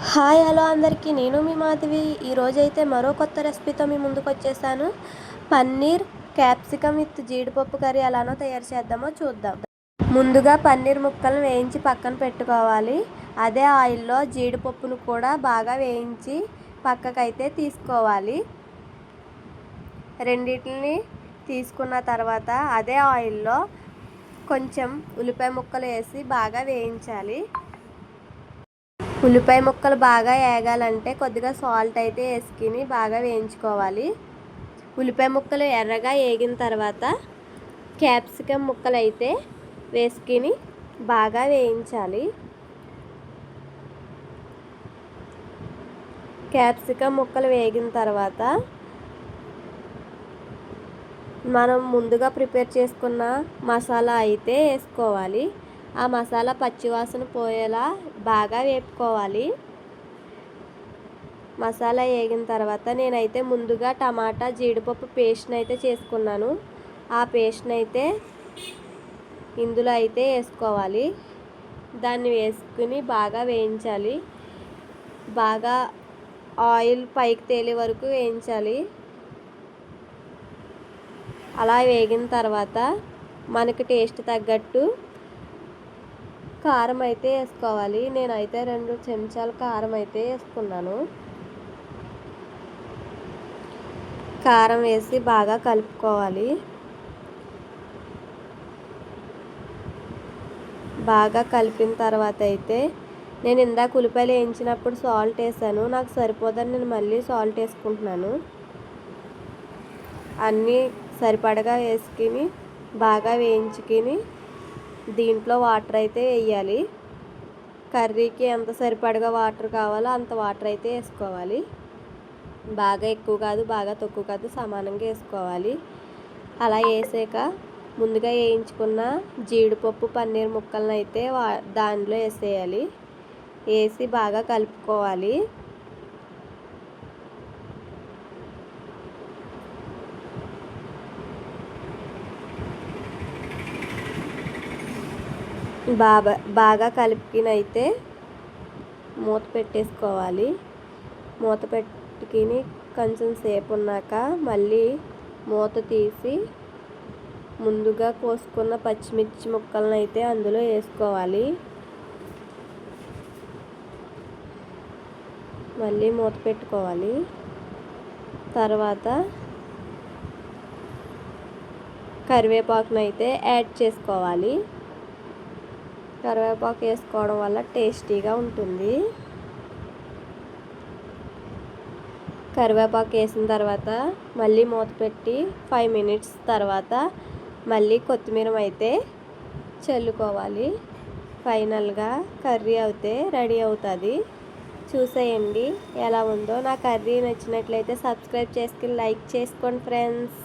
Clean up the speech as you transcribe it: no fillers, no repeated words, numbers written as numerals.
Hi hello అందరికీ, నేను మీ మాధవి. ఈరోజైతే మరో కొత్త రెసిపీతో మీ ముందుకు వచ్చేసాను. పన్నీర్ క్యాప్సికమ్ విత్ జీడిపప్పు కర్రీ ఎలానో తయారు చేద్దామో చూద్దాం. ముందుగా పన్నీర్ ముక్కలను వేయించి పక్కన పెట్టుకోవాలి. అదే ఆయిల్లో జీడిపప్పును కూడా బాగా వేయించి పక్కకైతే తీసుకోవాలి. రెండింటిని తీసుకున్న తర్వాత అదే ఆయిల్లో కొంచెం ఉల్లిపాయ ముక్కలు వేసి బాగా వేయించాలి. ఉల్లిపాయ ముక్కలు బాగా వేగాలంటే కొద్దిగా సాల్ట్ అయితే వేసుకుని బాగా వేయించుకోవాలి. ఉల్లిపాయ ముక్కలు ఎర్రగా వేగిన తర్వాత క్యాప్సికమ్ ముక్కలు అయితే వేసుకుని బాగా వేయించాలి. క్యాప్సికమ్ ముక్కలు వేగిన తర్వాత మనం ముందుగా ప్రిపేర్ చేసుకున్న మసాలా అయితే వేసుకోవాలి. ఆ మసాలా పచ్చివాసన పోయేలా బాగా వేపుకోవాలి. మసాలా వేగిన తర్వాత నేనైతే ముందుగా టమాటా జీడిపప్పు పేస్ట్ని అయితే చేసుకున్నాను. ఆ పేస్ట్ని అయితే ఇందులో అయితే వేసుకోవాలి. దాన్ని వేసుకుని బాగా వేయించాలి. బాగా ఆయిల్ పైకి తేలే వరకు వేయించాలి. అలా వేగిన తర్వాత మనకి టేస్ట్ తగ్గట్టు కారం అయితే వేసుకోవాలి. నేనైతే 2 చెంచాల కారం అయితే వేసుకున్నాను. కారం వేసి బాగా కలుపుకోవాలి. బాగా కలిపిన తర్వాత అయితే నేను ఇందాక ఉల్లిపాయలు వేయించినప్పుడు సాల్ట్ వేసాను. నాకు సరిపోదని నేను మళ్ళీ సాల్ట్ వేసుకుంటున్నాను. అన్నీ సరిపడగా వేసుకుని బాగా వేయించుకుని దీంట్లో వాటర్ అయితే వేయాలి. కర్రీకి ఎంత సరిపడగా వాటర్ కావాలో అంత వాటర్ అయితే వేసుకోవాలి. బాగా ఎక్కువ కాదు, బాగా తక్కువ కాదు, సమానంగా వేసుకోవాలి. అలా వేసాక ముందుగా వేయించుకున్న జీడిపప్పు పన్నీర్ ముక్కలను అయితే దాంట్లో వేసేయాలి. వేసి బాగా కలుపుకోవాలి. బాగా కలిపినైతే మూత పెట్టేసుకోవాలి. మూత పెట్టుకుని కొంచెం సేపు ఉన్నాక మళ్ళీ మూత తీసి ముందుగా కోసుకున్న పచ్చిమిర్చి ముక్కలను అయితే అందులో వేసుకోవాలి. మళ్ళీ మూత పెట్టుకోవాలి. తర్వాత కరివేపాకును అయితే యాడ్ చేసుకోవాలి. కరివేపాకు వేసుకోవడం వల్ల టేస్టీగా ఉంటుంది. కరివేపాకు వేసిన తర్వాత మళ్ళీ మూత పెట్టి 5 మినిట్స్ తర్వాత మళ్ళీ కొత్తిమీర అయితే చల్లుకోవాలి. ఫైనల్గా కర్రీ అయితే రెడీ అవుతుంది. చూసేయండి ఎలా ఉందో. నా కర్రీ నచ్చినట్లయితే సబ్స్క్రైబ్ చేసుకుని లైక్ చేసుకోండి ఫ్రెండ్స్.